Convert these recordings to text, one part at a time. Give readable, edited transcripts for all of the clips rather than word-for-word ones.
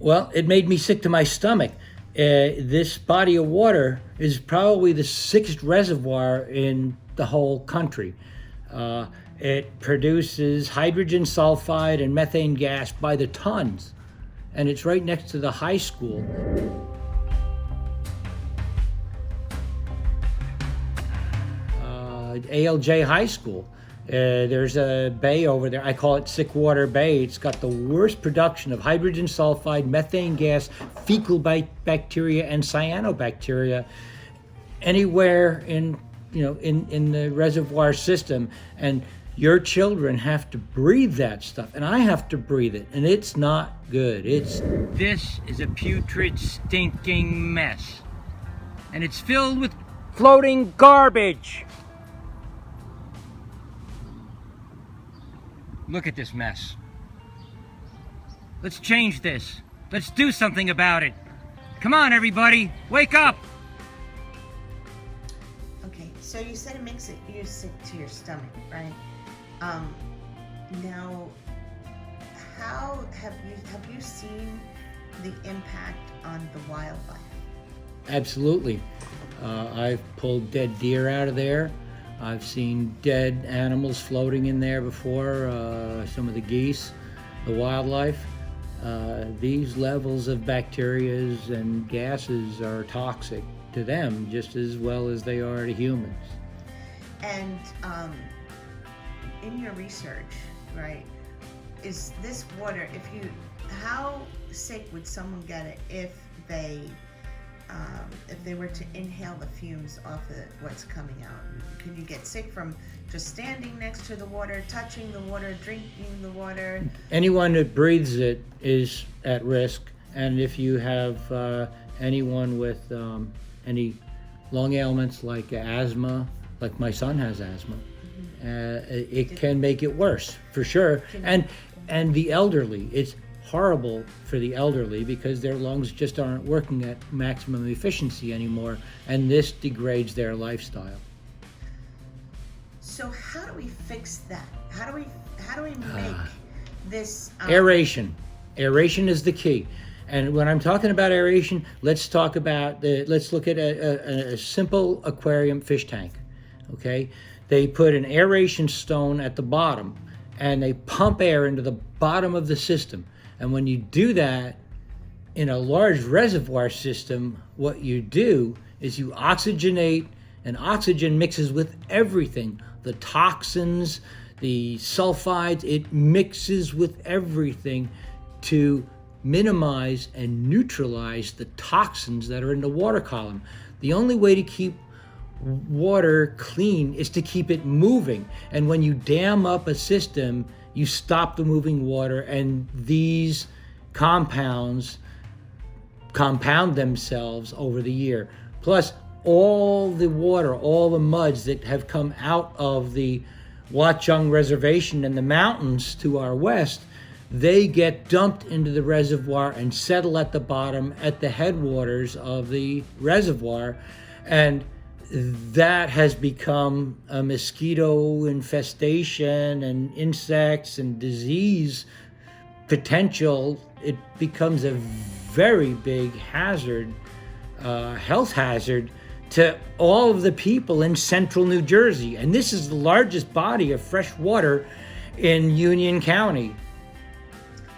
Well, it made me sick to my stomach. This body of water is probably the sickest reservoir in the whole country. It produces hydrogen sulfide and methane gas by the tons, and it's right next to the high school. ALJ High School. There's a bay over there. I call it Sick Water Bay. It's got the worst production of hydrogen sulfide, methane gas, fecal bacteria, and cyanobacteria anywhere in the reservoir system. And your children have to breathe that stuff, and I have to breathe it, and it's not good. This is a putrid, stinking mess, and it's filled with floating garbage. Look at this mess. Let's change this. Let's do something about it. Come on, everybody, wake up! Okay, so you said it makes you sick to your stomach, right? Now, how have you seen the impact on the wildlife? Absolutely. I've pulled dead deer out of there. I've seen dead animals floating in there before, some of the geese, the wildlife. These levels of bacteria and gases are toxic to them just as well as they are to humans. And in your research, right, is this water, how sick would someone get it if they were to inhale the fumes off of what's coming out? Could you get sick from just standing next to the water, touching the water, drinking the water? Anyone that breathes it is at risk, and if you have anyone with any lung ailments like asthma, like my son has asthma, it can make it worse for sure. And the elderly, it's horrible for the elderly because their lungs just aren't working at maximum efficiency anymore, and this degrades their lifestyle. So how do we fix that? How do we make this aeration? Aeration is the key. And when I'm talking about aeration, let's look at a simple aquarium fish tank. Okay, they put an aeration stone at the bottom and they pump air into the bottom of the system. And when you do that in a large reservoir system, what you do is you oxygenate, and oxygen mixes with everything. The toxins, the sulfides, it mixes with everything to minimize and neutralize the toxins that are in the water column. The only way to keep water clean is to keep it moving. And when you dam up a system, you stop the moving water, and these compounds compound themselves over the year. Plus, all the water, all the muds that have come out of the Watchung Reservation and the mountains to our west, they get dumped into the reservoir and settle at the bottom at the headwaters of the reservoir. And that has become a mosquito infestation and insects and disease potential. It becomes a very big hazard, health hazard to all of the people in central New Jersey. And this is the largest body of fresh water in Union County.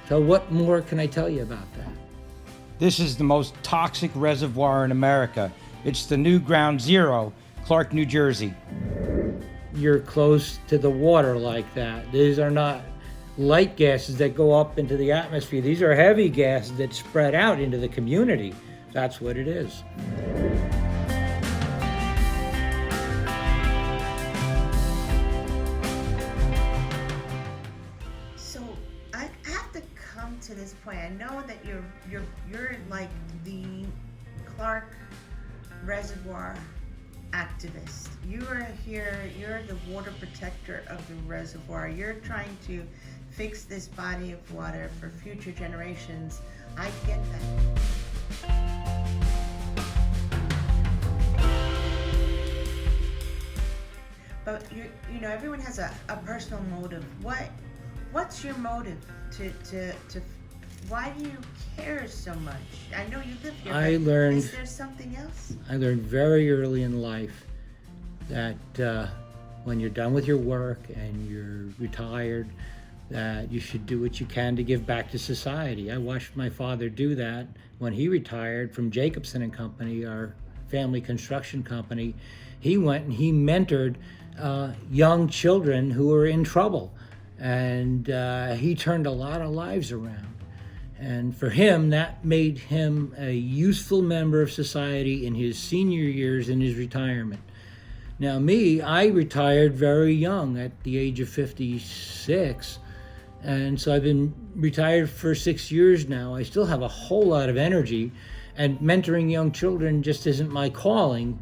So what more can I tell you about that? This is the most toxic reservoir in America. It's the new Ground Zero, Clark, New Jersey. You're close to the water like that. These are not light gases that go up into the atmosphere. These are heavy gases that spread out into the community. That's what it is. So I have to come to this point. I know that you're like the Clark Reservoir activist. You are here, you're the water protector of the reservoir. You're trying to fix this body of water for future generations. I get that. But everyone has a personal motive. What's your motive to Why do you care so much? I know you live here. I but learned- Is there something else? I learned very early in life that when you're done with your work and you're retired, that you should do what you can to give back to society. I watched my father do that when he retired from Jacobson and Company, our family construction company. He went and he mentored young children who were in trouble, and he turned a lot of lives around. And for him, that made him a useful member of society in his senior years in his retirement. Now me, I retired very young at the age of 56. And so I've been retired for 6 years now. I still have a whole lot of energy, and mentoring young children just isn't my calling,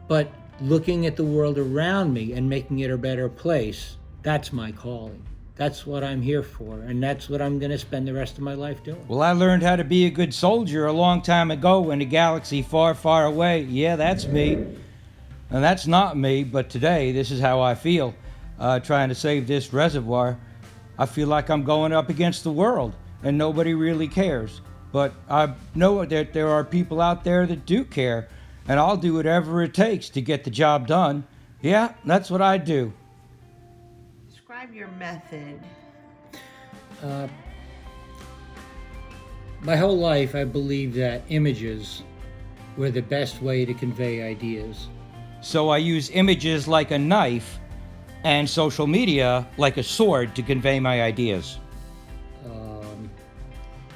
but looking at the world around me and making it a better place, that's my calling. That's what I'm here for, and that's what I'm going to spend the rest of my life doing. Well, I learned how to be a good soldier a long time ago in a galaxy far, far away. Yeah, that's me. And that's not me, but today, this is how I feel, trying to save this reservoir. I feel like I'm going up against the world, and nobody really cares. But I know that there are people out there that do care, and I'll do whatever it takes to get the job done. Yeah, that's what I do. Describe your method. My whole life, I believed that images were the best way to convey ideas. So I use images like a knife and social media like a sword to convey my ideas.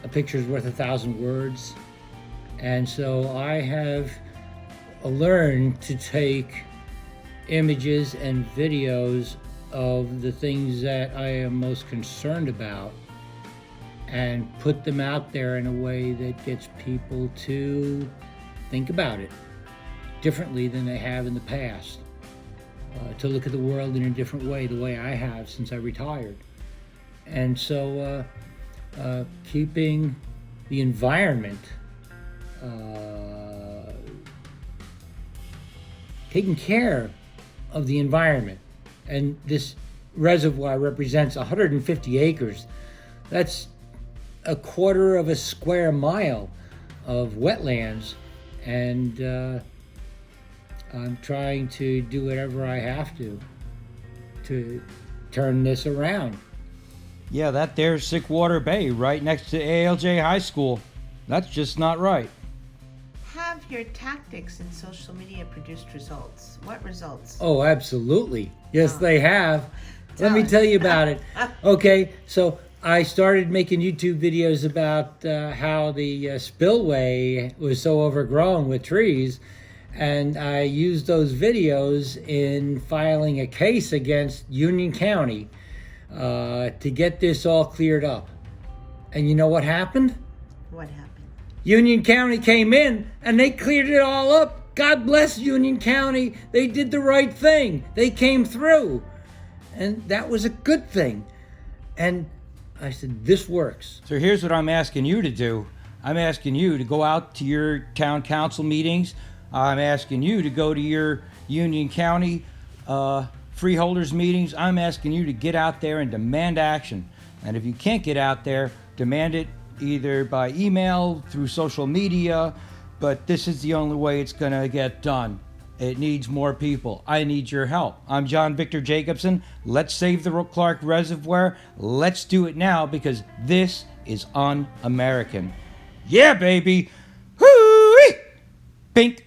A picture's worth 1,000 words. And so I have learned to take images and videos of the things that I am most concerned about and put them out there in a way that gets people to think about it differently than they have in the past, to look at the world in a different way, the way I have since I retired. And so keeping the environment, taking care of the environment. And this reservoir represents 150 acres. That's a quarter of a square mile of wetlands. And I'm trying to do whatever I have to turn this around. Yeah, that there's Sickwater Bay right next to ALJ High School. That's just not right. Have your tactics in social media produced results? What results? Oh, absolutely. Yes, they have. Let me us. tell you about it. Okay, so I started making YouTube videos about how the spillway was so overgrown with trees, and I used those videos in filing a case against Union County to get this all cleared up. And you know what happened? What happened? Union County came in and they cleared it all up. God bless Union County. They did the right thing. They came through. And that was a good thing. And I said, this works. So here's what I'm asking you to do. I'm asking you to go out to your town council meetings. I'm asking you to go to your Union County freeholders meetings. I'm asking you to get out there and demand action. And if you can't get out there, demand it either by email, through social media, but this is the only way it's gonna get done. It needs more people. I need your help. I'm John Victor Jacobson. Let's save the Clark Reservoir. Let's do it now because this is un-American. Yeah, baby. Hoo-wee! Pink.